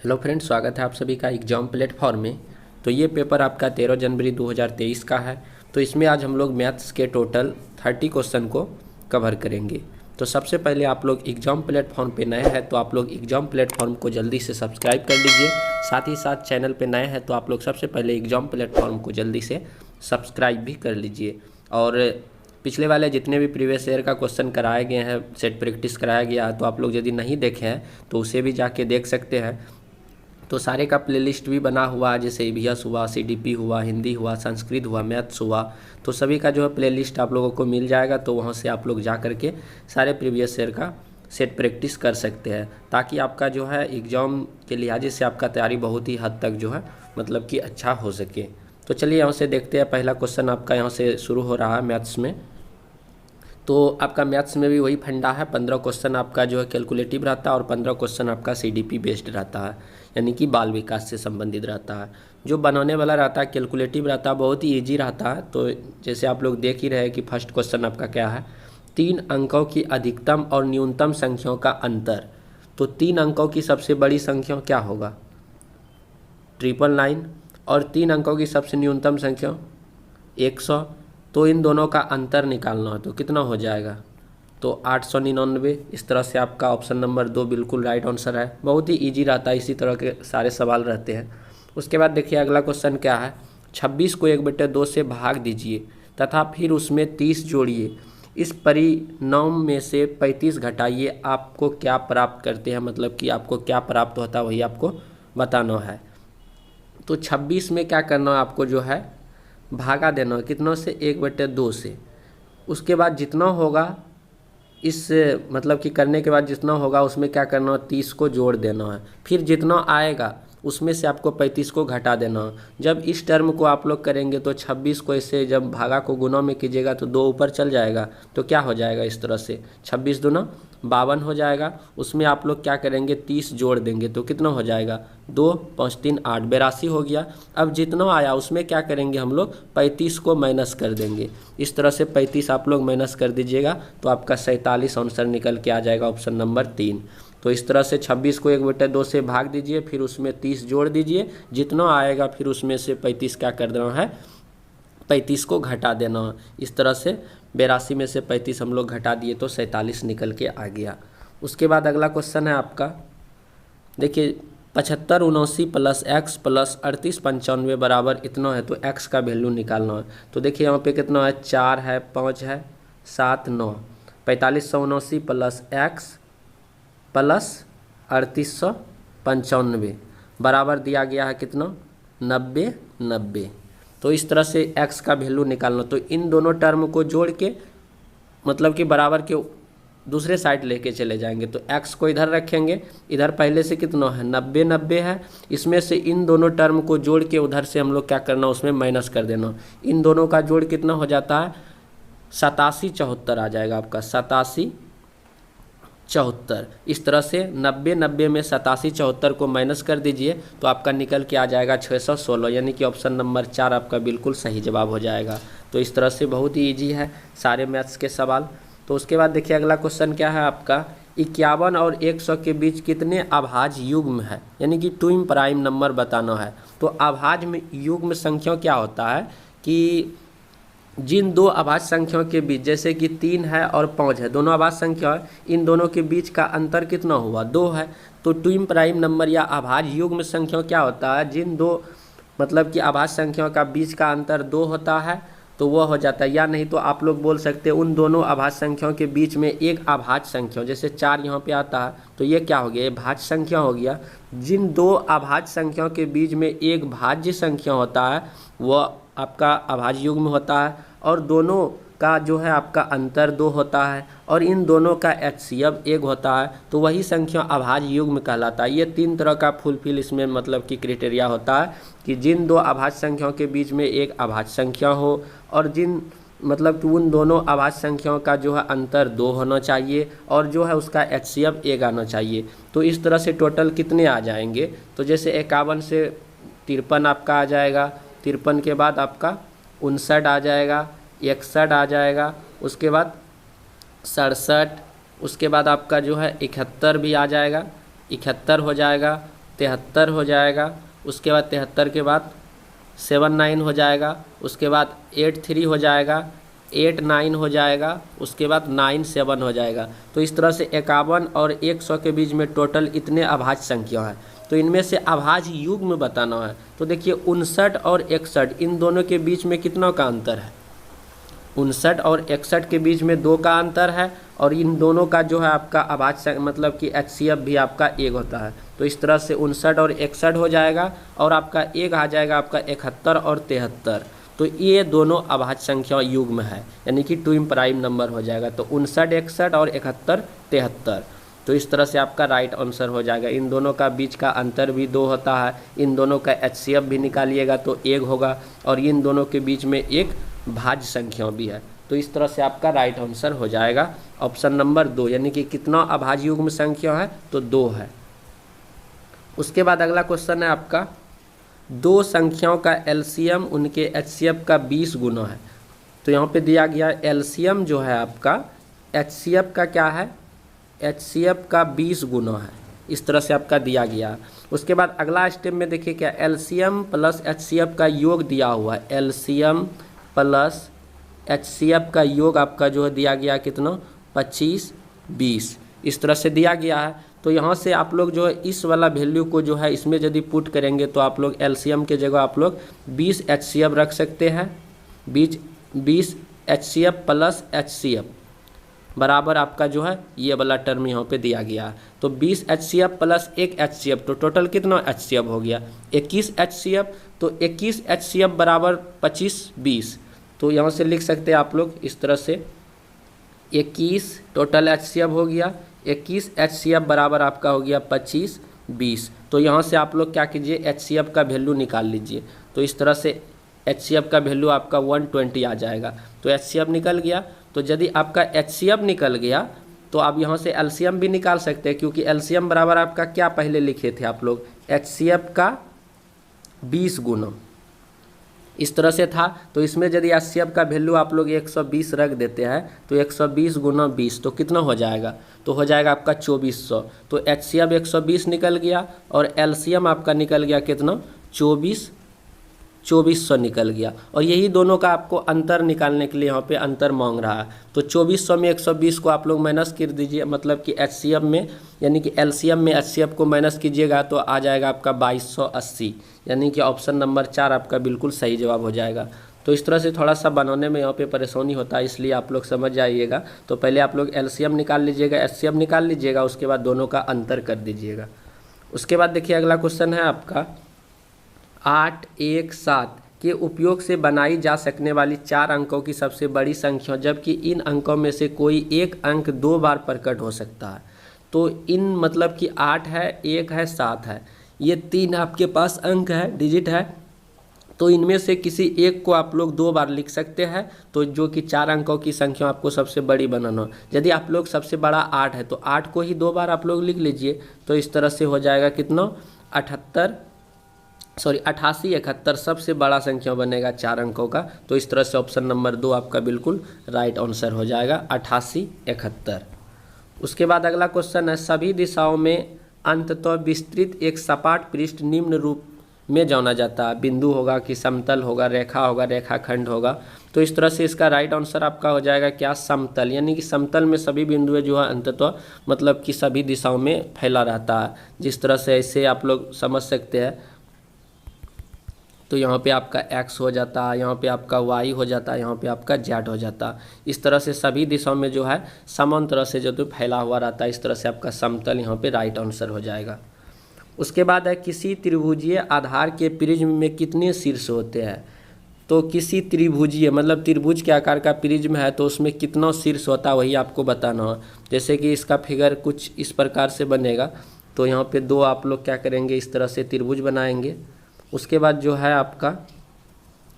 Hello friends, स्वागत है आप सभी का एग्जाम प्लेटफॉर्म में। तो ये पेपर आपका 13 जनवरी 2023 का है। तो इसमें आज हम लोग मैथ्स के टोटल 30 क्वेश्चन को कवर करेंगे। तो सबसे पहले आप लोग एग्जाम प्लेटफॉर्म पे नए हैं तो आप लोग एग्जाम प्लेटफॉर्म को जल्दी से सब्सक्राइब कर लीजिए। साथ ही साथ चैनल पे नए हैं तो आप लोग सबसे पहले एग्जाम प्लेटफॉर्म को जल्दी से सब्सक्राइब भी कर लीजिए। और पिछले वाले जितने भी प्रीवियस ईयर का क्वेश्चन कराए गए हैं, सेट प्रैक्टिस कराया गया है, तो आप लोग यदि नहीं देखे हैं तो उसे भी जाके देख सकते हैं। तो सारे का प्लेलिस्ट भी बना हुआ है, जैसे ईवीएस हुआ, सीडीपी हुआ, हिंदी हुआ, संस्कृत हुआ, मैथ्स हुआ। तो सभी का जो है प्लेलिस्ट आप लोगों को मिल जाएगा। तो वहाँ से आप लोग जा करके सारे प्रीवियस ईयर का सेट प्रैक्टिस कर सकते हैं, ताकि आपका जो है एग्ज़ाम के लिहाज से आपका तैयारी बहुत ही हद तक जो है मतलब कि अच्छा हो सके। तो चलिए यहाँ से देखते हैं। पहला क्वेश्चन आपका यहाँ से शुरू हो रहा है मैथ्स में। तो आपका मैथ्स में भी वही फंडा है। 15 क्वेश्चन आपका जो है कैलकुलेटिव रहता है और 15 क्वेश्चन आपका सीडीपी बेस्ड रहता है, यानी कि बाल विकास से संबंधित रहता है। जो बनाने वाला रहता है कैलकुलेटिव रहता है, बहुत ही इजी रहता है। तो जैसे आप लोग देख ही रहे हैं कि फर्स्ट क्वेश्चन आपका क्या है, 3 अंकों की अधिकतम और न्यूनतम संख्याओं का अंतर। तो 3 अंकों की सबसे बड़ी संख्या क्या होगा? 999। और 3 अंकों की सबसे न्यूनतम संख्या 100। तो इन दोनों का अंतर निकालना है तो कितना हो जाएगा? तो 899। इस तरह से आपका ऑप्शन नंबर 2 बिल्कुल राइट आंसर है। बहुत ही इजी रहता है, इसी तरह के सारे सवाल रहते हैं। उसके बाद देखिए अगला क्वेश्चन क्या है, 26 को 1/2 से भाग दीजिए तथा फिर उसमें 30 जोड़िए। इस परिणाम में से 35 घटाइए, आपको क्या प्राप्त करते हैं, मतलब कि आपको क्या प्राप्त होता है वही आपको बताना है। तो 26 में क्या करना है आपको, जो है भागा देना है कितनों से? 1/2 से। उसके बाद जितना होगा इस मतलब कि करने के बाद जितना होगा उसमें क्या करना है, 30 को जोड़ देना है। फिर जितना आएगा उसमें से आपको 35 को घटा देना है। जब इस टर्म को आप लोग करेंगे तो 26 को ऐसे जब भागा को गुना में कीजिएगा तो 2 ऊपर चल जाएगा। तो क्या हो जाएगा इस तरह से, 26 दूना 52 हो जाएगा। उसमें आप लोग क्या करेंगे, 30 जोड़ देंगे तो कितना हो जाएगा? 2 5 3 8 82 हो गया। अब जितना आया उसमें क्या करेंगे हम लोग, 35 को माइनस कर देंगे। इस तरह से 35 आप लोग माइनस कर दीजिएगा तो आपका 47 आंसर निकल के आ जाएगा, ऑप्शन नंबर 3। तो इस तरह से 26 को 1/2 से भाग दीजिए, फिर उसमें 30 जोड़ दीजिए, जितना आएगा फिर उसमें से 35 क्या कर देना है, 35 को घटा देना है। इस तरह से 82 में से 35 हम लोग घटा दिए तो 47 निकल के आ गया। उसके बाद अगला क्वेश्चन है आपका, देखिए 75 79 प्लस एक्स प्लस 38 95 बराबर इतना है। तो एक्स का वैल्यू निकालना है। तो देखिए यहाँ पे कितना है, 4 है, 5 है, 7 9। 4579 प्लस एक्स प्लस 3895 बराबर दिया गया है कितना, 90 90। तो इस तरह से x का वैल्यू निकालना। तो इन दोनों टर्म को जोड़ के मतलब कि बराबर के दूसरे साइड लेके चले जाएंगे। तो x को इधर रखेंगे, इधर पहले से कितना है, 90 90 है। इसमें से इन दोनों टर्म को जोड़ के उधर से हम लोग क्या करना, उसमें माइनस कर देना। इन दोनों का जोड़ कितना हो जाता है, 87 74 आ जाएगा आपका, 87 74। इस तरह से 90 90 में 87 74 को माइनस कर दीजिए तो आपका निकल के आ जाएगा 616, यानी कि ऑप्शन नंबर 4 आपका बिल्कुल सही जवाब हो जाएगा। तो इस तरह से बहुत ही इजी है सारे मैथ्स के सवाल। तो उसके बाद देखिए अगला क्वेश्चन क्या है आपका, 51 और 100 के बीच कितने अभाज्य युग्म है, यानी कि ट्विन प्राइम नंबर बताना है। तो अभाज्य में युग्म संख्या क्या होता है कि जिन दो अभाज्य संख्याओं के बीच, जैसे कि 3 है और 5 है, दोनों अभाज्य संख्या है, इन दोनों के बीच का अंतर कितना हुआ, 2 है। तो ट्विन प्राइम नंबर या अभाज्य युग्म संख्या क्या होता है, जिन दो मतलब कि अभाज्य संख्याओं का बीच का अंतर 2 होता है तो वह हो जाता है। या नहीं तो आप लोग बोल सकते हैं उन दोनों अभाज्य संख्याओं के बीच में एक अभाज्य संख्या, जैसे 4 यहाँ पे आता है तो ये क्या हो गया, ये भाज्य संख्या हो गया। जिन दो अभाज्य संख्याओं के बीच में एक भाज्य संख्या होता है वह आपका अभाज्य युग्म होता है। और दोनों का जो है आपका अंतर 2 होता है और इन दोनों का एचसीएफ 1 होता है, तो वही संख्या अभाज्य युग्म कहलाता है। ये 3 तरह का फुलफिल इसमें मतलब कि क्राइटेरिया होता है कि जिन दो अभाज्य संख्याओं के बीच में एक अभाज्य संख्या हो और जिन मतलब कि उन दोनों अभाज्य संख्याओं का जो है अंतर 2 होना चाहिए और जो है उसका एचसीएफ 1 आना चाहिए। तो इस तरह से टोटल कितने आ जाएंगे, तो जैसे 51 से 53 आपका आ जाएगा, 53 के बाद आपका 59 आ जाएगा, 61 आ जाएगा, उसके बाद 67, उसके बाद आपका जो है 71 भी आ जाएगा, 71 हो जाएगा, 73 हो जाएगा, उसके बाद 73 के बाद 79 हो जाएगा, उसके बाद 83 हो जाएगा, 89 हो जाएगा, उसके बाद 97 हो जाएगा। तो इस तरह से 51 और 100 के बीच में टोटल इतने अभाज्य संख्या है। तो इनमें से अभाज्य युग्म बताना है। तो देखिए 59 और 61 इन दोनों के बीच में कितना का अंतर है? 59 और 61 के बीच में 2 का अंतर है, और इन दोनों का जो है आपका अभाज्य मतलब कि HCF भी आपका 1 होता है। तो इस तरह से 59 और 61 हो जाएगा, और आपका 1 आ जाएगा आपका 71 और 73। तो ये दोनों अभाज्य संख्या युग्म है, यानी कि ट्विन प्राइम नंबर हो जाएगा। तो 59 61 और 71 73। तो इस तरह से आपका राइट आंसर हो जाएगा। इन दोनों का बीच का अंतर भी 2 होता है, इन दोनों का HCF भी निकालिएगा तो 1 होगा, और इन दोनों के बीच में एक भाज्य संख्या भी है। तो इस तरह से आपका राइट आंसर हो जाएगा ऑप्शन नंबर 2, यानी कि कितना अभाज्य युग्म संख्या है? तो 2 है। उसके बाद अगला क्वेश्चन है आपका, 2 संख्याओं का एलसीएम उनके HCF का 20 गुना है। तो यहाँ पे दिया गया एलसीएम जो है आपका HCF का क्या है? HCF का 20 गुना है। इस तरह से आपका दिया गया। उसके बाद अगला स्टेप में देखिए क्या, एलसीएम प्लस HCF का योग दिया हुआ है। एलसीएम प्लस HCF का योग आपका जो है दिया गया कितना? 25 20। इस तरह से दिया गया है। तो यहाँ से आप लोग जो है इस वाला वैल्यू को जो है इसमें यदि पुट करेंगे तो आप लोग एलसीएम के जगह आप लोग 20 HCF रख सकते हैं। 20 HCF प्लस HCF बराबर आपका जो है ये वाला टर्म यहाँ पे दिया गया है। तो 20 HCF प्लस 1 HCF, तो टोटल कितना HCF हो गया? 21 HCF। तो 21 HCF बराबर 25 20। तो यहाँ से लिख सकते हैं आप लोग इस तरह से, 21 टोटल HCF हो गया, 21 HCF बराबर आपका हो गया 25 20। तो यहाँ से आप लोग क्या कीजिए, HCF का वैल्यू निकाल लीजिए। तो इस तरह से HCF का वैल्यू आपका 120 आ जाएगा। तो HCF निकल गया। तो यदि आपका HCF निकल गया तो आप यहाँ से LCM भी निकाल सकते हैं, क्योंकि LCM बराबर आपका क्या पहले लिखे थे आप लोग? HCF का 20 गुना, इस तरह से था। तो इसमें यदि HCF का वैल्यू आप लोग 120 रख देते हैं तो 120 गुना 20 तो कितना हो जाएगा? तो हो जाएगा आपका 2400। तो HCF 120 निकल गया, और LCM आपका निकल गया कितना? 2400 निकल गया। और यही दोनों का आपको अंतर निकालने के लिए यहाँ पे अंतर मांग रहा है। तो 2400 में 120 को आप लोग माइनस कर दीजिए, मतलब कि HCF में यानी कि LCM में HCF को माइनस कीजिएगा तो आ जाएगा आपका 2280, यानी कि ऑप्शन नंबर 4 आपका बिल्कुल सही जवाब हो जाएगा। तो इस तरह से थोड़ा सा बनाने में यहाँ पे परेशानी होता है, इसलिए आप लोग समझ जाइएगा। तो पहले आप लोग LCM निकाल लीजिएगा, HCF निकाल लीजिएगा, उसके बाद दोनों का अंतर कर दीजिएगा। उसके बाद देखिए अगला क्वेश्चन है आपका, 8 1 7 के उपयोग से बनाई जा सकने वाली 4 अंकों की सबसे बड़ी संख्या, जबकि इन अंकों में से कोई एक अंक 2 बार प्रकट हो सकता है। तो इन मतलब कि 8 है, 1 है, 7 है, ये 3 आपके पास अंक है, डिजिट है। तो इनमें से किसी एक को आप लोग 2 बार लिख सकते हैं। तो जो कि 4 अंकों की संख्या आपको सबसे बड़ी बनाना हो। यदि आप लोग सबसे बड़ा 8 है तो 8 को ही 2 बार आप लोग लिख लीजिए। तो इस तरह से हो जाएगा कितना? 88 71 सबसे बड़ा संख्या बनेगा 4 अंकों का। तो इस तरह से ऑप्शन नंबर 2 आपका बिल्कुल राइट आंसर हो जाएगा, 88 71। उसके बाद अगला क्वेश्चन है, सभी दिशाओं में अंततः विस्तृत एक सपाट पृष्ठ निम्न रूप में जाना जाता है। बिंदु होगा कि समतल होगा, रेखा होगा, रेखाखंड होगा। तो इस तरह से इसका राइट आंसर आपका हो जाएगा क्या? समतल, यानी कि समतल में सभी बिंदुएं जो है अंततः मतलब कि सभी दिशाओं में फैला रहता है। जिस तरह से ऐसे आप लोग समझ सकते हैं। तो यहाँ पे आपका x हो जाता है, यहाँ पे आपका y हो जाता है, यहाँ पे आपका z हो जाता है। इस तरह से सभी दिशाओं में जो है समान तरह से जो तो फैला हुआ रहता है। इस तरह से आपका समतल यहाँ पे राइट आंसर हो जाएगा। उसके बाद है, किसी त्रिभुजीय आधार के प्रिज्म में कितने शीर्ष होते हैं? तो किसी त्रिभुजीय मतलब त्रिभुज के आकार का प्रिज्म है तो उसमें कितना शीर्ष होता है वही आपको बताना है। जैसे कि इसका फिगर कुछ इस प्रकार से बनेगा। तो यहाँ पे 2 आप लोग क्या करेंगे, इस तरह से त्रिभुज बनाएंगे। उसके बाद जो है आपका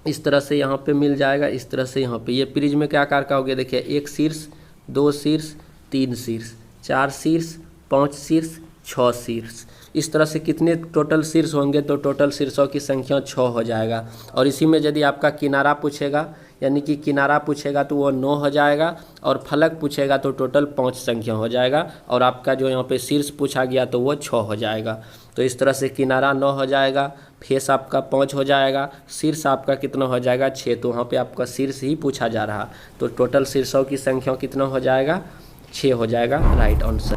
इस तरह से यहाँ पे मिल जाएगा, इस तरह से यहाँ पे ये प्रिज्म के आकार का हो गया। देखिए 1 शीर्ष, 2 शीर्ष, 3 शीर्ष, 4 शीर्ष, 5 शीर्ष, 6 शीर्ष। इस तरह से कितने टोटल शीर्ष होंगे, तो टोटल शीर्षों की संख्या 6 हो जाएगा। और इसी में यदि आपका किनारा पूछेगा, यानी कि किनारा पूछेगा तो वो 9 हो जाएगा, और फलक पूछेगा तो टोटल 5 संख्या हो जाएगा, और आपका जो यहाँ पे शीर्ष पूछा गया तो वो 6 हो जाएगा। तो इस तरह से किनारा 9 हो जाएगा, फेस आपका 5 हो जाएगा, शीर्ष आपका कितना हो जाएगा 6। तो वहाँ पे आपका शीर्ष ही पूछा जा रहा, तो टोटल शीर्षों की संख्या कितना हो जाएगा 6 हो जाएगा राइट आंसर।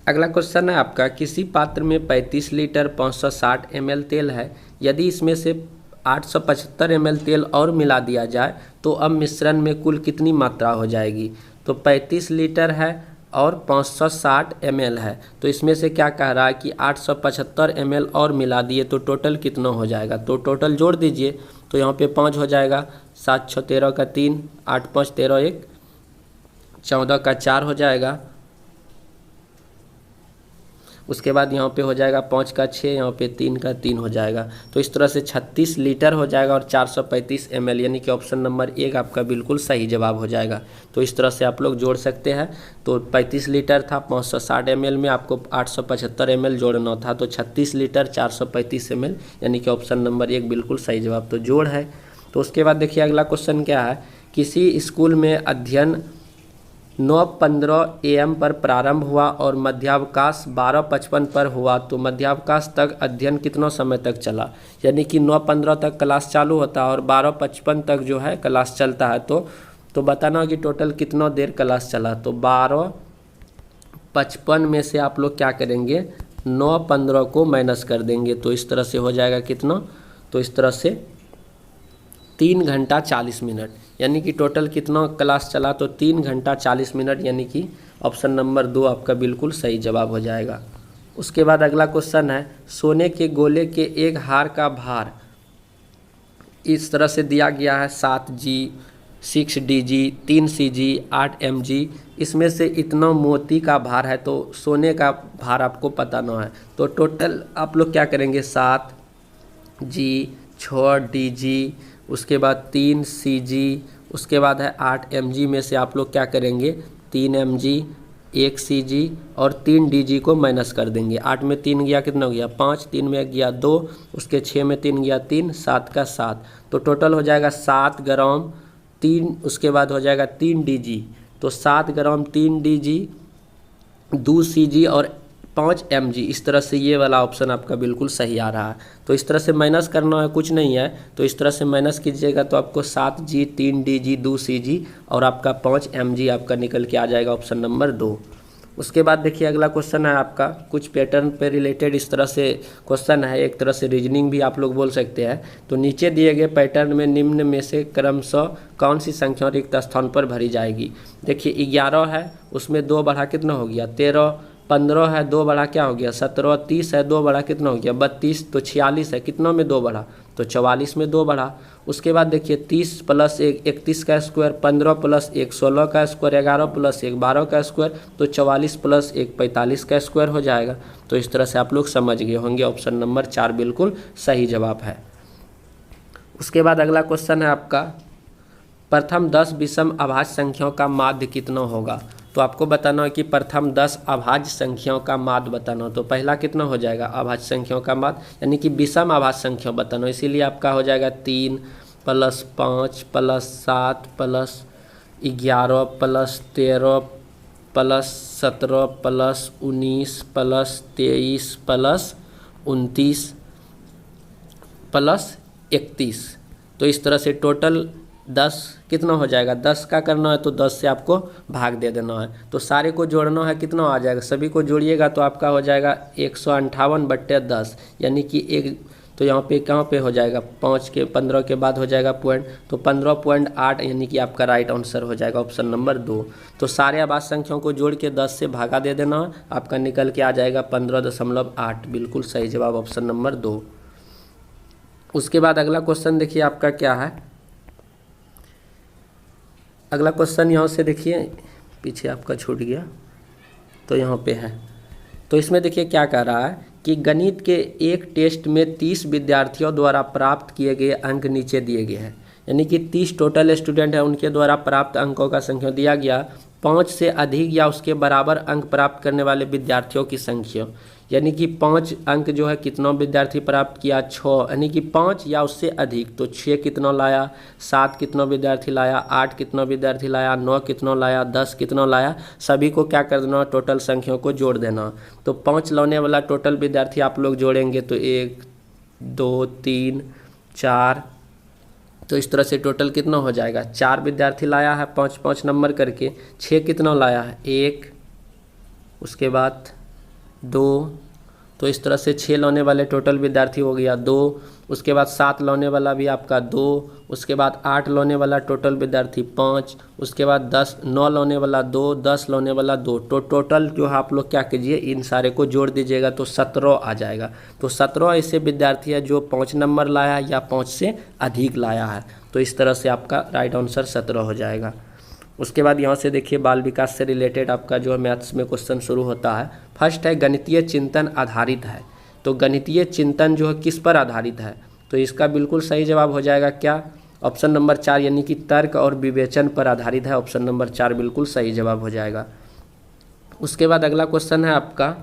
अगला क्वेश्चन है आपका, किसी पात्र में 35 लीटर 560 ml तेल है, यदि इसमें से 875 ml तेल और मिला दिया जाए तो अब मिश्रण में कुल कितनी मात्रा हो जाएगी। तो 35 लीटर है और 560 ml है, तो इसमें से क्या कह रहा है कि 875 ml और मिला दिए तो टोटल कितना हो जाएगा। तो टोटल जोड़ दीजिए, तो यहाँ पे 5 हो जाएगा, 7 6 13 का 3, 8 5 13 1 14 का 4 हो जाएगा। उसके बाद यहाँ पे हो जाएगा 5 का 6, यहाँ पे 3 का 3 हो जाएगा। तो इस तरह से 36 लीटर हो जाएगा और 435 ml, यानी कि ऑप्शन नंबर 1 आपका बिल्कुल सही जवाब हो जाएगा। तो इस तरह से आप लोग जोड़ सकते हैं। तो 35 लीटर था, 560 ml में आपको 875 ml जोड़ना था, तो 36 लीटर 435 ml, यानी कि ऑप्शन नंबर 1 बिल्कुल सही जवाब तो जोड़ है। तो उसके बाद देखिए अगला क्वेश्चन क्या है, किसी स्कूल में अध्ययन 9:15 AM पर प्रारंभ हुआ और मध्यावकाश 12:55 पर हुआ, तो मध्यावकाश तक अध्ययन कितना समय तक चला। यानी कि 9:15 तक क्लास चालू होता है और 12:55 तक जो है क्लास चलता है। तो बताना कि टोटल कितना देर क्लास चला। तो 12:55 में से आप लोग क्या करेंगे, 9:15 को माइनस कर देंगे, तो इस तरह से हो जाएगा कितना, तो इस तरह से 3 घंटा 40 मिनट, यानी कि टोटल कितना क्लास चला, तो 3 घंटा 40 मिनट, यानी कि ऑप्शन नंबर 2 आपका बिल्कुल सही जवाब हो जाएगा। उसके बाद अगला क्वेश्चन है, सोने के गोले के एक हार का भार इस तरह से दिया गया है 7G 6DG 3CG 8mg, इसमें से इतना मोती का भार है, तो सोने का भार आपको पता ना है। तो टोटल आप लोग क्या करेंगे, 7G 6DG, उसके बाद 3CG, उसके बाद है 8mg में से आप लोग क्या करेंगे, 3mg 1CG और 3DG को माइनस कर देंगे। 8 में 3 गया कितना हो गया 5, 3 में गया 2, उसके 6 में 3 गया 3, 7 का 7, तो टोटल हो जाएगा 7 ग्राम 3, उसके बाद हो जाएगा 3DG, तो 7 ग्राम 3DG 2CG और 5mg, इस तरह से ये वाला ऑप्शन आपका बिल्कुल सही आ रहा है। तो इस तरह से माइनस करना है, कुछ नहीं है, तो इस तरह से माइनस कीजिएगा तो आपको 7G 3DG 2CG और आपका 5mg आपका निकल के आ जाएगा ऑप्शन नंबर 2। उसके बाद देखिए अगला क्वेश्चन है आपका, कुछ पैटर्न पे रिलेटेड इस तरह से क्वेश्चन है, एक तरह से रीजनिंग भी आप लोग बोल सकते हैं। तो नीचे दिए गए पैटर्न में निम्न में से क्रमशः कौन सी संख्या रिक्त स्थान पर भरी जाएगी। देखिए 11 है, उसमें 2 बढ़ा कितना हो गया 13, 15 है 2 बढ़ा क्या हो गया 17, 30 है 2 बढ़ा कितना हो गया 32, तो 46 है कितना में 2 बढ़ा तो 44 में 2 बढ़ा। उसके बाद देखिए 30 + 1 31 का स्क्वायर, 15 + 1 16 का स्क्वायर, 11 + 1 12 का स्क्वायर, तो 44 + 1 45 का स्क्वायर हो जाएगा। तो इस तरह से आप लोग समझ गए होंगे, ऑप्शन नंबर 4 बिल्कुल सही जवाब है। उसके बाद अगला क्वेश्चन है आपका, प्रथम 10 विषम अभाज्य संख्याओं का माध्य कितना होगा। तो आपको बताना है कि प्रथम 10 अभाज्य संख्याओं का माध्य बताना हो। तो पहला कितना हो जाएगा अभाज्य संख्याओं का माध्य, यानी कि विषम अभाज्य संख्या बताना, इसीलिए आपका हो जाएगा 3 + 5 + 7 + 11 + 13 + 17 + 19 + 23 + 29 + 31। तो इस तरह से टोटल 10 कितना हो जाएगा, 10 का करना है तो 10 से आपको भाग दे देना है। तो सारे को जोड़ना है, कितना आ जाएगा, सभी को जोड़िएगा तो आपका हो जाएगा 158/10, यानी कि एक, तो यहाँ पे कहाँ पे हो जाएगा 5 के 15 के बाद हो जाएगा पॉइंट, तो 15.8, यानी कि आपका राइट आंसर हो जाएगा ऑप्शन नंबर 2। तो सारे अभाज्य संख्याओं को जोड़ के 10 से भागा दे देना है, आपका निकल के आ जाएगा 15.8, बिल्कुल सही जवाब ऑप्शन नंबर 2। उसके बाद अगला क्वेश्चन देखिए आपका क्या है, अगला क्वेश्चन यहाँ से देखिए पीछे आपका छूट गया, तो यहाँ पे है। तो इसमें देखिए क्या कह रहा है कि गणित के एक टेस्ट में 30 विद्यार्थियों द्वारा प्राप्त किए गए अंक नीचे दिए गए हैं, यानी कि 30 टोटल स्टूडेंट है, उनके द्वारा प्राप्त अंकों का संख्या दिया गया 5 से अधिक या उसके बराबर अंक प्राप्त करने वाले विद्यार्थियों की संख्या, यानी कि 5 अंक जो है कितना विद्यार्थी प्राप्त किया, 6, यानी कि 5 या उससे अधिक, तो 6 कितना लाया, 7 कितना विद्यार्थी लाया, 8 कितना विद्यार्थी लाया, 9 कितना लाया, 10 कितना लाया, सभी को क्या कर देना, टोटल संख्याओं को जोड़ देना। तो 5 लाने वाला टोटल विद्यार्थी आप लोग जोड़ेंगे तो 1 2 3 4, तो इस तरह से टोटल कितना हो जाएगा, 4 विद्यार्थी लाया है 5-5 नंबर करके। 6 कितना लाया है, 1, उसके बाद 2, तो इस तरह से 6 लाने वाले टोटल विद्यार्थी हो गया 2, उसके बाद 7 लाने वाला भी आपका 2, उसके बाद 8 लाने वाला टोटल विद्यार्थी 5, उसके बाद 9 लाने वाला 2, 10 लाने वाला 2, तो टोटल जो है आप लोग क्या कीजिए, इन सारे को जोड़ दीजिएगा तो 17 आ जाएगा। तो 17 ऐसे विद्यार्थी है जो 5 नंबर लाया है या 5 से अधिक लाया है, तो इस तरह से आपका राइट आंसर 17 हो जाएगा। उसके बाद यहाँ से देखिए बाल विकास से रिलेटेड आपका जो है मैथ्स में क्वेश्चन शुरू होता है। फर्स्ट है गणितीय चिंतन आधारित है, तो गणितीय चिंतन जो है किस पर आधारित है, तो इसका बिल्कुल सही जवाब हो जाएगा क्या, ऑप्शन नंबर 4, यानी कि तर्क और विवेचन पर आधारित है। ऑप्शन नंबर 4 बिल्कुल सही जवाब हो जाएगा। उसके बाद अगला क्वेश्चन है आपका,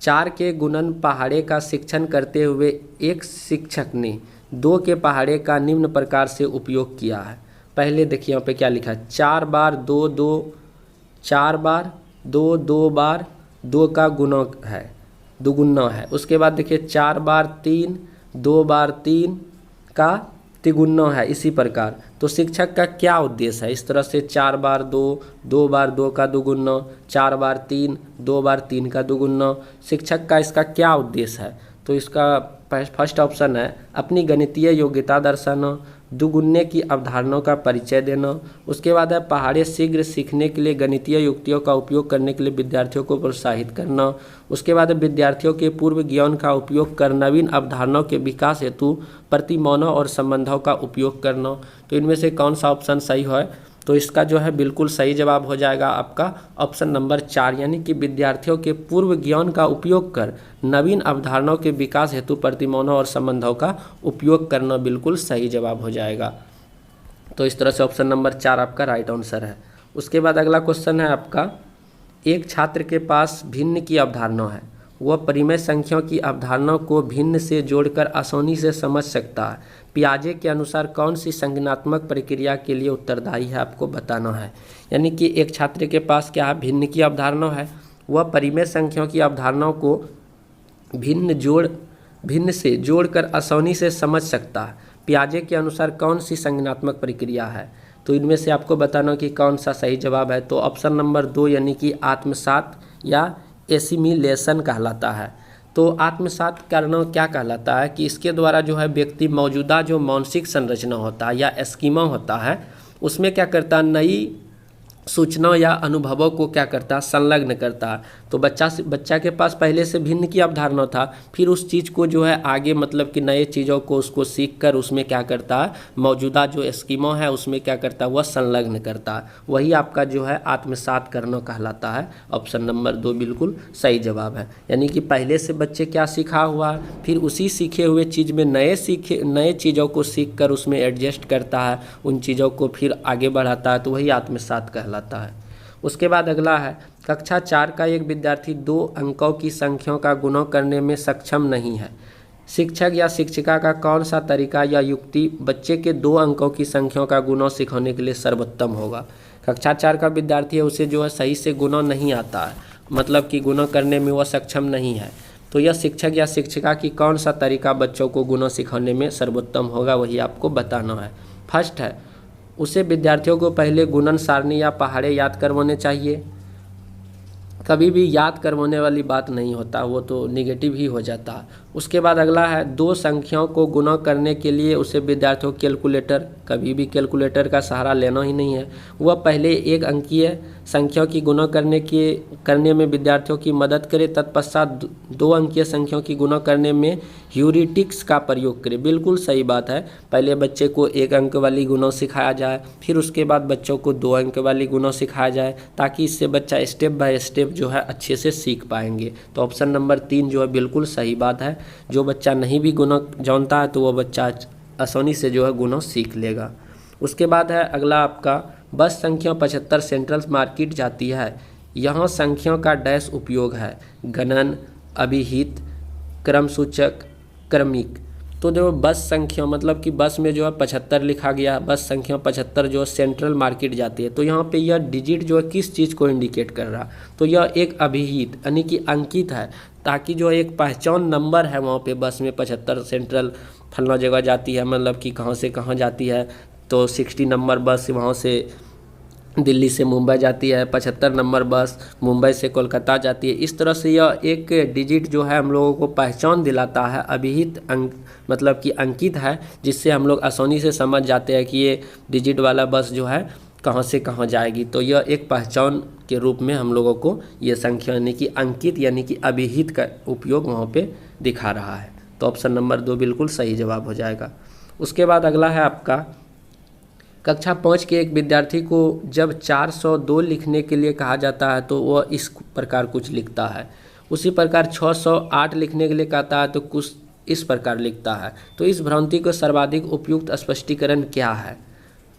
4 के गुणन पहाड़े का शिक्षण करते हुए एक शिक्षक ने 2 के पहाड़े का निम्न प्रकार से उपयोग किया है। पहले देखिए यहाँ पे क्या लिखा है, 4 बार 2 2, 4 बार 2 2 बार 2 का गुना है, दुगुना है। उसके बाद देखिए 4 बार 3 2 बार 3 का तिगुना है, इसी प्रकार। तो शिक्षक का क्या उद्देश्य है, इस तरह से 4 बार 2 2 बार 2 का दुगुना, 4 बार 3 2 बार 3 का दुगुना, शिक्षक का इसका क्या उद्देश्य है, तो इसका फर्स्ट ऑप्शन है अपनी गणितीय योग्यता दर्शाना, दुगुने की अवधारणाओं का परिचय देना। उसके बाद है पहाड़े शीघ्र सीखने के लिए गणितीय युक्तियों का उपयोग करने के लिए विद्यार्थियों को प्रोत्साहित करना। उसके बाद विद्यार्थियों के पूर्व ज्ञान का उपयोग कर नवीन अवधारणाओं के विकास हेतु प्रतिमानों और संबंधों का उपयोग करना। तो इनमें से कौन सा ऑप्शन सही है, तो इसका जो है बिल्कुल सही जवाब हो जाएगा आपका ऑप्शन नंबर 4, यानी कि विद्यार्थियों के पूर्व ज्ञान का उपयोग कर नवीन अवधारणाओं के विकास हेतु प्रतिमानों और संबंधों का उपयोग करना बिल्कुल सही जवाब हो जाएगा। तो इस तरह से ऑप्शन नंबर 4 आपका राइट आंसर है। उसके बाद अगला क्वेश्चन है आपका, एक छात्र के पास भिन्न की अवधारणा है, वह परिमेय संख्याओं की अवधारणा को भिन्न से जोड़कर आसानी से समझ सकता है। पियाजे के अनुसार कौन सी संज्ञानात्मक प्रक्रिया के लिए उत्तरदायी है, आपको बताना है। यानी कि एक छात्र के पास क्या है, भिन्न की अवधारणा है, वह परिमेय संख्याओं की अवधारणाओं को भिन्न से जोड़कर आसानी से समझ सकता है। पियाजे के अनुसार कौन सी संज्ञानात्मक प्रक्रिया है, तो इनमें से आपको बताना कि कौन सा सही जवाब है। तो ऑप्शन नंबर 2 यानी कि आत्मसात या एसिमिलेशन कहलाता है। तो आत्मसात करना क्या कहलाता है कि इसके द्वारा जो है व्यक्ति मौजूदा जो मानसिक संरचना होता है या स्कीमा होता है उसमें क्या करता है, नई सूचना या अनुभवों को क्या करता है, संलग्न करता है। तो बच्चा के पास पहले से भिन्न की अवधारणा था, फिर उस चीज़ को जो है आगे मतलब कि नए चीज़ों को उसको सीख कर उसमें क्या करता है, मौजूदा जो स्कीमा है उसमें क्या करता है, वह संलग्न करता है। वही आपका जो है आत्मसात करना कहलाता है। ऑप्शन नंबर 2 बिल्कुल सही जवाब है। यानी कि पहले से बच्चे क्या सीखा हुआ है, फिर उसी सीखे हुए चीज़ में नए चीज़ों को सीख कर उसमें एडजस्ट करता है, उन चीज़ों को फिर आगे बढ़ाता है, तो वही आत्मसात कहलाता है। उसके बाद अगला है, कक्षा 4 का एक विद्यार्थी 2 अंकों की संख्याओं का गुणा करने में सक्षम नहीं है। शिक्षक या शिक्षिका का कौन सा तरीका या युक्ति बच्चे के 2 अंकों की संख्याओं का गुणा सिखाने के लिए सर्वोत्तम होगा। कक्षा 4 का विद्यार्थी है, उसे जो है सही से गुणा नहीं आता है, मतलब कि गुणा करने में वह सक्षम नहीं है। तो यह शिक्षक या शिक्षिका की कौन सा तरीका बच्चों को गुणा सिखाने में सर्वोत्तम होगा, वही आपको बताना है। फर्स्ट है, उसे विद्यार्थियों को पहले गुणन सारणी या पहाड़े याद करवाने चाहिए। कभी भी याद करवाने वाली बात नहीं होता, वो तो निगेटिव ही हो जाता है। उसके बाद अगला है, 2 संख्याओं को गुणा करने के लिए उसे विद्यार्थियों कैलकुलेटर, कभी भी कैलकुलेटर का सहारा लेना ही नहीं है। वह पहले 1 अंकीय संख्याओं की गुणा करने में विद्यार्थियों की मदद करे, तत्पश्चात 2 अंकीय संख्याओं की गुणा करने में ह्यूरिटिक्स का प्रयोग करे। बिल्कुल सही बात है, पहले बच्चे को 1 अंक वाली गुणा सिखाया जाए, फिर उसके बाद बच्चों को 2 अंक वाली गुणा सिखाया जाए, ताकि इससे बच्चा स्टेप बाय स्टेप जो है अच्छे से सीख पाएंगे। तो ऑप्शन नंबर 3 जो है बिल्कुल सही बात है। जो बच्चा नहीं भी गुणा जानता है तो वह बच्चा आसानी से जो है गुणा सीख लेगा। उसके बाद है अगला आपका बस संख्या 75 सेंट्रल मार्केट जाती है। यहाँ संख्याओं का डैश उपयोग है, गणन, अभिहित, क्रमसूचक, क्रमिक। तो जो बस संख्या मतलब कि बस में जो है 75 लिखा गया, बस संख्या 75 जो है सेंट्रल मार्केट जाती है। तो यहाँ पे यह डिजिट जो है किस चीज़ को इंडिकेट कर रहा, तो यह एक अभिहित यानी कि अंकित है, ताकि जो एक पहचान नंबर है वहाँ पे बस में 75 सेंट्रल फलना जगह जाती है, मतलब कि कहाँ से कहाँ जाती है। तो 60 नंबर बस वहाँ से दिल्ली से मुंबई जाती है, 75 नंबर बस मुंबई से कोलकाता जाती है। इस तरह से यह एक डिजिट जो है हम लोगों को पहचान दिलाता है, अभिहित अंक मतलब कि अंकित है, जिससे हम लोग आसानी से समझ जाते हैं कि ये डिजिट वाला बस जो है कहाँ से कहाँ जाएगी। तो यह एक पहचान के रूप में हम लोगों को ये संख्या यानी कि अंकित यानी कि अभिहित का उपयोग वहाँ पे दिखा रहा है। तो ऑप्शन नंबर 2 बिल्कुल सही जवाब हो जाएगा। उसके बाद अगला है आपका, कक्षा 5 के एक विद्यार्थी को जब 402 लिखने के लिए कहा जाता है तो वह इस प्रकार कुछ लिखता है। उसी प्रकार 608 लिखने के लिए कहता है तो कुछ इस प्रकार लिखता है। तो इस भ्रांति को सर्वाधिक उपयुक्त स्पष्टीकरण क्या है?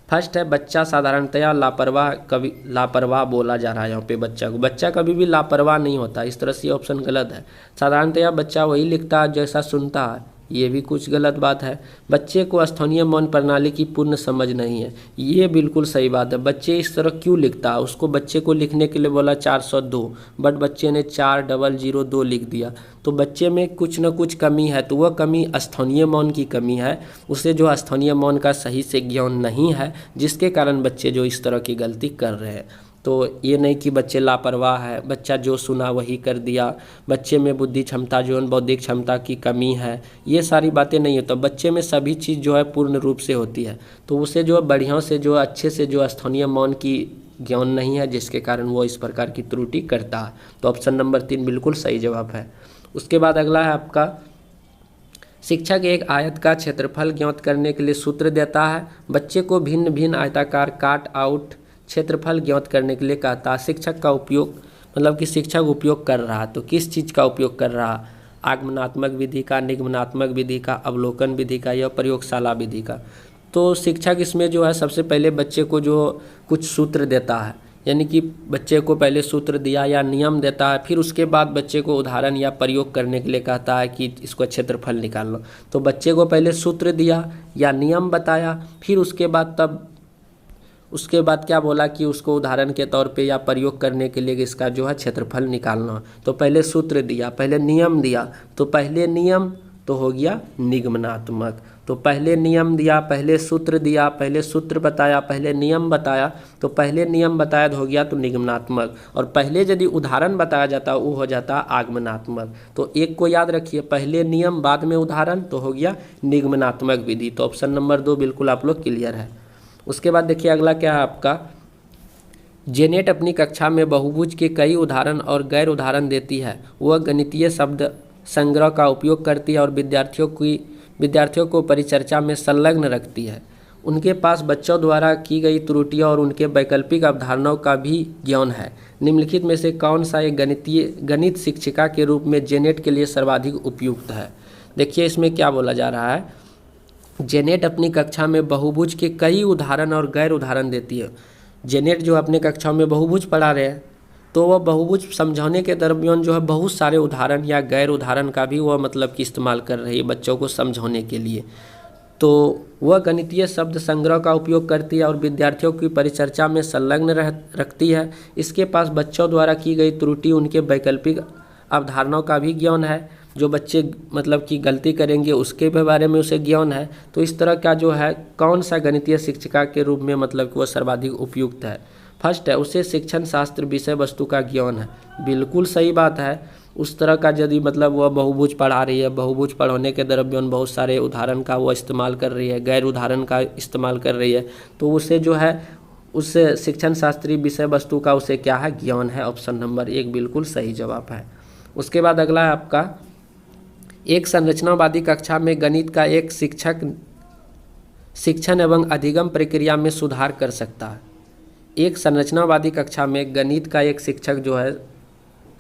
फर्स्ट है, बच्चा साधारणतया लापरवाह बोला जा रहा है। यहाँ पे बच्चा कभी भी लापरवाह नहीं होता, इस तरह से ऑप्शन गलत है। साधारणतया बच्चा वही लिखता है जैसा सुनता है, ये भी कुछ गलत बात है। बच्चे को स्थानीय मौन प्रणाली की पूर्ण समझ नहीं है, ये बिल्कुल सही बात है। बच्चे इस तरह क्यों लिखता है, उसको बच्चे को लिखने के लिए बोला 402, बट बच्चे ने 4002 लिख दिया। तो बच्चे में कुछ न कुछ कमी है, तो वह कमी स्थानीय मौन की कमी है। उसे जो स्थानीय मौन का सही से ज्ञान नहीं है, जिसके कारण बच्चे जो इस तरह की गलती कर रहे हैं। तो ये नहीं कि बच्चे लापरवाह है, बच्चा जो सुना वही कर दिया, बच्चे में बुद्धि क्षमता जो है बौद्धिक क्षमता की कमी है, ये सारी बातें नहीं है। तो बच्चे में सभी चीज़ जो है पूर्ण रूप से होती है, तो उसे जो बढ़िया से जो अच्छे से जो स्थानीय मौन की ज्ञान नहीं है, जिसके कारण वो इस प्रकार की त्रुटि करता है। तो ऑप्शन नंबर 3 बिल्कुल सही जवाब है। उसके बाद अगला है आपका, शिक्षक एक आयत का क्षेत्रफल ज्ञात करने के लिए सूत्र देता है। बच्चे को भिन्न भिन्न आयताकार काट आउट क्षेत्रफल ज्ञात करने के लिए कहता है। शिक्षक का उपयोग मतलब कि शिक्षक उपयोग कर रहा है, तो किस चीज़ का उपयोग कर रहा है? आगमनात्मक विधि का, निगमनात्मक विधि का, अवलोकन विधि का या प्रयोगशाला विधि का। तो शिक्षक इसमें जो है सबसे पहले बच्चे को जो कुछ सूत्र देता है, यानी कि बच्चे को पहले सूत्र दिया या नियम देता है, फिर उसके बाद बच्चे को उदाहरण या प्रयोग करने के लिए कहता है कि इसको क्षेत्रफल निकाल लो। तो बच्चे को पहले सूत्र दिया या नियम बताया, फिर उसके बाद क्या बोला कि उसको उदाहरण के तौर पे या प्रयोग करने के लिए इसका जो है क्षेत्रफल निकालना। तो पहले सूत्र दिया, पहले नियम दिया, तो पहले नियम तो हो गया निगमनात्मक। तो पहले नियम दिया, पहले सूत्र दिया, पहले सूत्र बताया, पहले नियम बताया, तो पहले नियम बताया तो हो गया तो निगमनात्मक, और पहले यदि उदाहरण बताया जाता वो हो जाता आगमनात्मक। तो एक को याद रखिए, पहले नियम बाद में उदाहरण तो हो गया निगमनात्मक विधि। तो ऑप्शन नंबर 2 बिल्कुल आप लोग क्लियर है। उसके बाद देखिए अगला क्या है आपका, जेनेट अपनी कक्षा में बहुभुज के कई उदाहरण और गैर उदाहरण देती है। वह गणितीय शब्द संग्रह का उपयोग करती है और विद्यार्थियों को परिचर्चा में संलग्न रखती है। उनके पास बच्चों द्वारा की गई त्रुटियों और उनके वैकल्पिक अवधारणाओं का भी ज्ञान है। निम्नलिखित में से कौन सा एक गणित शिक्षिका के रूप में जेनेट के लिए सर्वाधिक उपयुक्त है? देखिए इसमें क्या बोला जा रहा है, जेनेट अपनी कक्षा में बहुभुज के कई उदाहरण और गैर उदाहरण देती है। जेनेट जो अपने कक्षा में बहुभुज पढ़ा रहे हैं, तो वह बहुभुज समझाने के दरमियान जो है बहुत सारे उदाहरण या गैर उदाहरण का भी वह मतलब कि इस्तेमाल कर रही है बच्चों को समझाने के लिए। तो वह गणितीय शब्द संग्रह का उपयोग करती है और विद्यार्थियों की परिचर्चा में संलग्न रखती है। इसके पास बच्चों द्वारा की गई त्रुटि, उनके वैकल्पिक अवधारणाओं का भी ज्ञान है। जो बच्चे मतलब कि गलती करेंगे उसके भी बारे में उसे ज्ञान है। तो इस तरह का जो है कौन सा गणितीय शिक्षिका के रूप में मतलब कि वह सर्वाधिक उपयुक्त है? फर्स्ट है, उसे शिक्षण शास्त्र विषय वस्तु का ज्ञान है। बिल्कुल सही बात है। उस तरह का यदि मतलब वह बहुभुज पढ़ा रही है, बहुभुज पढ़ाने के दरमियान बहुत सारे उदाहरण का वो इस्तेमाल कर रही है, गैर उदाहरण का इस्तेमाल कर रही है, तो उसे जो है उस शिक्षण शास्त्रीय विषय वस्तु का उसे क्या है, ज्ञान है। ऑप्शन नंबर 1 बिल्कुल सही जवाब है। उसके बाद अगला है आपका, एक संरचनावादी कक्षा में गणित का एक शिक्षक शिक्षण एवं अधिगम प्रक्रिया में सुधार कर सकता है। एक संरचनावादी कक्षा में गणित का एक शिक्षक जो है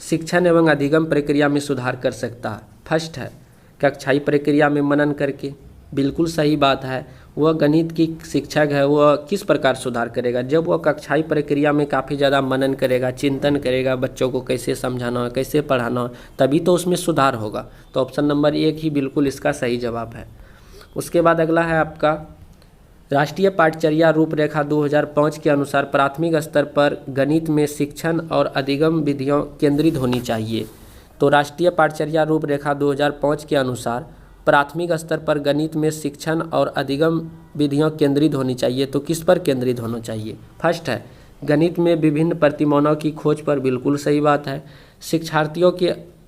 शिक्षण एवं अधिगम प्रक्रिया में सुधार कर सकता है। फर्स्ट है, कक्षाई प्रक्रिया में मनन करके, बिल्कुल सही बात है। वह गणित की शिक्षक है वह किस प्रकार सुधार करेगा? जब वह कक्षाई प्रक्रिया में काफ़ी ज़्यादा मनन करेगा, चिंतन करेगा, बच्चों को कैसे समझाना, कैसे पढ़ाना, तभी तो उसमें सुधार होगा। तो ऑप्शन नंबर 1 ही बिल्कुल इसका सही जवाब है। उसके बाद अगला है आपका राष्ट्रीय पाठचर्या रूपरेखा 2005 के अनुसार प्राथमिक स्तर पर गणित में शिक्षण और अधिगम विधियाँ केंद्रित होनी चाहिए। तो राष्ट्रीय पाठचर्या रूपरेखा 2005 के अनुसार प्राथमिक स्तर पर गणित में शिक्षण और अधिगम विधियाँ केंद्रित होनी चाहिए। तो किस पर केंद्रित होना चाहिए? फर्स्ट है गणित में विभिन्न प्रतिमानों की खोज पर, बिल्कुल सही बात है।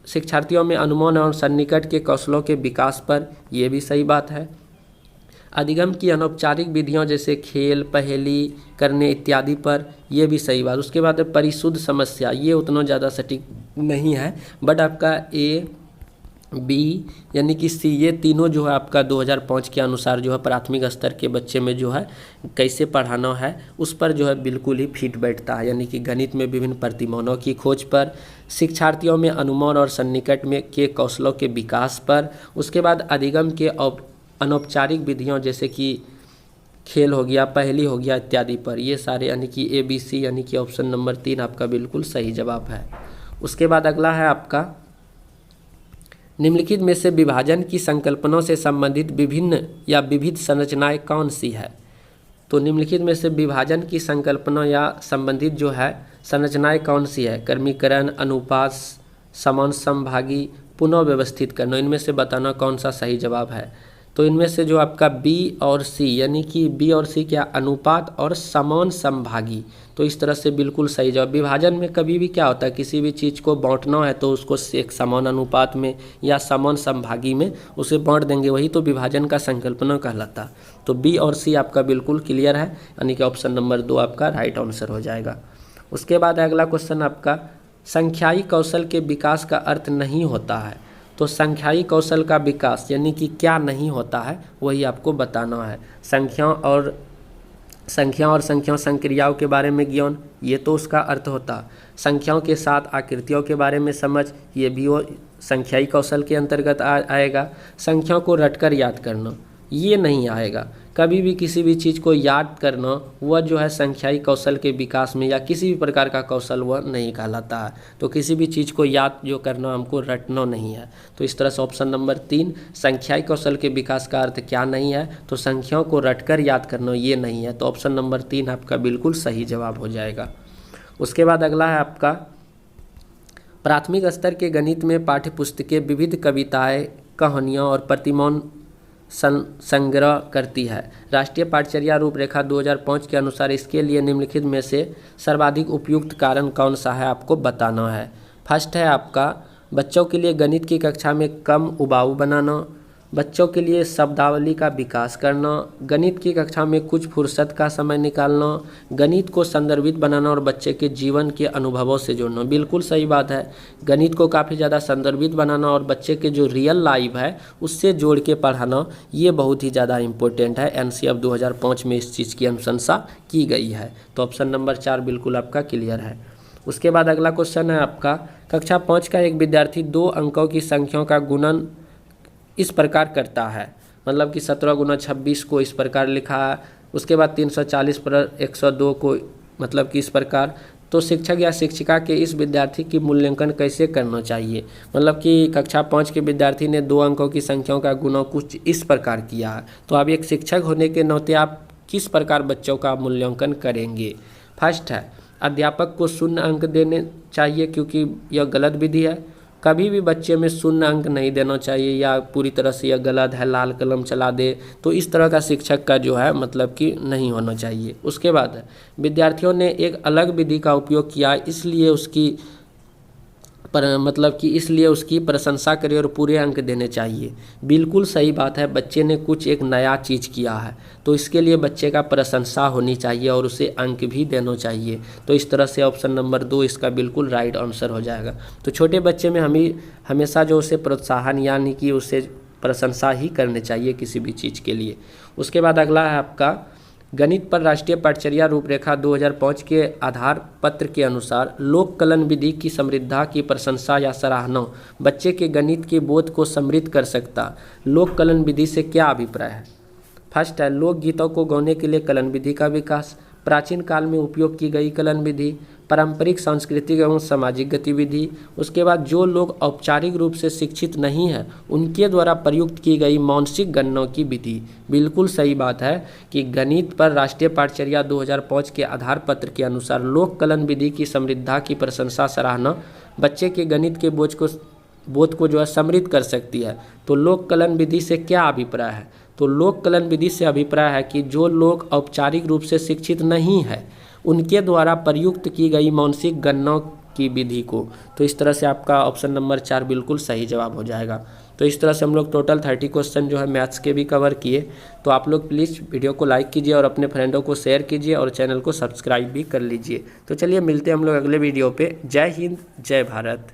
शिक्षार्थियों में अनुमान और सन्निकट के कौशलों के विकास पर, यह भी सही बात है। अधिगम की अनौपचारिक विधियों जैसे खेल, पहेली करने इत्यादि पर, यह भी सही बात। उसके बाद परिशुद्ध समस्या, ये उतना ज़्यादा सटीक नहीं है, बट आपका ए, बी यानी कि सी, ये तीनों जो है आपका 2005 के अनुसार जो है प्राथमिक स्तर के बच्चे में जो है कैसे पढ़ाना है उस पर जो है बिल्कुल ही फिट बैठता है। यानी कि गणित में विभिन्न प्रतिमानों की खोज पर, शिक्षार्थियों में अनुमान और सन्निकट में के कौशलों के विकास पर, उसके बाद अधिगम के अनौपचारिक विधियों जैसे कि खेल हो गया, पहेली हो गया इत्यादि पर, ये सारे यानी कि ए, बी, सी यानी कि ऑप्शन नंबर 3 आपका बिल्कुल सही जवाब है। उसके बाद अगला है आपका निम्नलिखित में से विभाजन की संकल्पनाओं से संबंधित विभिन्न या विविध संरचनाएं कौन सी है? तो निम्नलिखित में से विभाजन की संकल्पना या संबंधित जो है संरचनाएं कौन सी है? क्रमीकरण, अनुपात, समान समभागी, पुनः व्यवस्थित करना, इनमें से बताना कौन सा सही जवाब है। तो इनमें से जो आपका बी और सी यानी कि बी और सी क्या? अनुपात और समान समभागी। तो इस तरह से बिल्कुल सही जवाब। विभाजन में कभी भी क्या होता है, किसी भी चीज़ को बांटना है तो उसको एक समान अनुपात में या समान समभागी में उसे बांट देंगे, वही तो विभाजन का संकल्पना कहलाता। तो बी और सी आपका बिल्कुल क्लियर है, यानी कि ऑप्शन नंबर 2 आपका राइट आंसर हो जाएगा। उसके बाद अगला क्वेश्चन आपका संख्याई कौशल के विकास का अर्थ नहीं होता है। तो संख्याई कौशल का विकास यानी कि क्या नहीं होता है वही आपको बताना है। संख्या और संख्या संक्रियाओं के बारे में ज्ञान, ये तो उसका अर्थ होता। संख्याओं के साथ आकृतियों के बारे में समझ, ये भी वो संख्याई कौशल के अंतर्गत आएगा। संख्याओं को रटकर याद करना, ये नहीं आएगा। कभी भी किसी भी चीज़ को याद करना वह जो है संख्याई कौशल के विकास में या किसी भी प्रकार का कौशल वह नहीं कहलाता है। तो किसी भी चीज़ को याद जो करना हमको रटना नहीं है। तो इस तरह से ऑप्शन नंबर 3 संख्याई कौशल के विकास का अर्थ क्या नहीं है? तो संख्याओं को रटकर याद करना ये नहीं है। तो ऑप्शन नंबर 3 आपका बिल्कुल सही जवाब हो जाएगा। उसके बाद अगला है आपका प्राथमिक स्तर के गणित में पाठ्यपुस्तकें विविध कविताएँ, कहानियाँ और प्रतिमान संग्रह करती है। राष्ट्रीय पाठचर्या रूपरेखा 2005 के अनुसार इसके लिए निम्नलिखित में से सर्वाधिक उपयुक्त कारण कौन सा है आपको बताना है। फर्स्ट है आपका बच्चों के लिए गणित की कक्षा में कम उबाऊ बनाना, बच्चों के लिए शब्दावली का विकास करना, गणित की कक्षा में कुछ फुर्सत का समय निकालना, गणित को संदर्भित बनाना और बच्चे के जीवन के अनुभवों से जोड़ना। बिल्कुल सही बात है, गणित को काफ़ी ज़्यादा संदर्भित बनाना और बच्चे के जो रियल लाइफ है उससे जोड़ के पढ़ाना, ये बहुत ही ज़्यादा इम्पोर्टेंट है। एनसीईआरटी 2005 में इस चीज़ की अनुशंसा की गई है। तो ऑप्शन नंबर 4 बिल्कुल आपका क्लियर है। उसके बाद अगला क्वेश्चन है आपका कक्षा 5 का एक विद्यार्थी 2 अंकों की संख्याओं का गुणन इस प्रकार करता है, मतलब कि 17 गुना 26 को इस प्रकार लिखा है। उसके बाद 340 पर 102 को मतलब कि इस प्रकार। तो शिक्षक या शिक्षिका के इस विद्यार्थी की मूल्यांकन कैसे करना चाहिए? मतलब कि कक्षा 5 के विद्यार्थी ने 2 अंकों की संख्याओं का गुणा कुछ इस प्रकार किया है। तो अब एक शिक्षक होने के नाते आप किस प्रकार बच्चों का मूल्यांकन करेंगे? फर्स्ट है अध्यापक को 0 अंक देने चाहिए क्योंकि यह गलत विधि है। कभी भी बच्चे में 0 अंक नहीं देना चाहिए या पूरी तरह से यह गलत है, लाल कलम चला दे, तो इस तरह का शिक्षक का जो है मतलब कि नहीं होना चाहिए। उसके बाद विद्यार्थियों ने एक अलग विधि का उपयोग किया, इसलिए उसकी प्रशंसा करें और पूरे अंक देने चाहिए। बिल्कुल सही बात है, बच्चे ने कुछ एक नया चीज़ किया है तो इसके लिए बच्चे का प्रशंसा होनी चाहिए और उसे अंक भी देना चाहिए। तो इस तरह से ऑप्शन नंबर 2 इसका बिल्कुल राइट आंसर हो जाएगा। तो छोटे बच्चे में हमेशा जो उसे प्रोत्साहन यानी कि उसे प्रशंसा ही करनी चाहिए किसी भी चीज़ के लिए। उसके बाद अगला है आपका गणित पर राष्ट्रीय पाठचर्या रूपरेखा 2005 के आधार पत्र के अनुसार लोक कलन विधि की समृद्धता की प्रशंसा या सराहना बच्चे के गणित के बोध को समृद्ध कर सकता। लोक कलन विधि से क्या अभिप्राय है? फर्स्ट है लोकगीतों को गाने के लिए कलन विधि का विकास, प्राचीन काल में उपयोग की गई कलन विधि, पारंपरिक सांस्कृतिक एवं सामाजिक गतिविधि, उसके बाद जो लोग औपचारिक रूप से शिक्षित नहीं हैं उनके द्वारा प्रयुक्त की गई मानसिक गणना की विधि। बिल्कुल सही बात है कि गणित पर राष्ट्रीय पाठचर्या 2005 के आधार पत्र के अनुसार लोक कलन विधि की समृद्धता की प्रशंसा सराहना बच्चे के गणित के बोध को जो है समृद्ध कर सकती है। तो लोक कलन विधि से क्या अभिप्राय है? तो लोक कलन विधि से अभिप्राय है कि जो लोग औपचारिक रूप से शिक्षित नहीं है उनके द्वारा प्रयुक्त की गई मानसिक गणना की विधि को। तो इस तरह से आपका ऑप्शन नंबर 4 बिल्कुल सही जवाब हो जाएगा। तो इस तरह से हम लोग टोटल 30 क्वेश्चन जो है मैथ्स के भी कवर किए। तो आप लोग प्लीज़ वीडियो को लाइक कीजिए और अपने फ्रेंडों को शेयर कीजिए और चैनल को सब्सक्राइब भी कर लीजिए। तो चलिए मिलते हैं हम लोग अगले वीडियो पे। जय हिंद, जय भारत।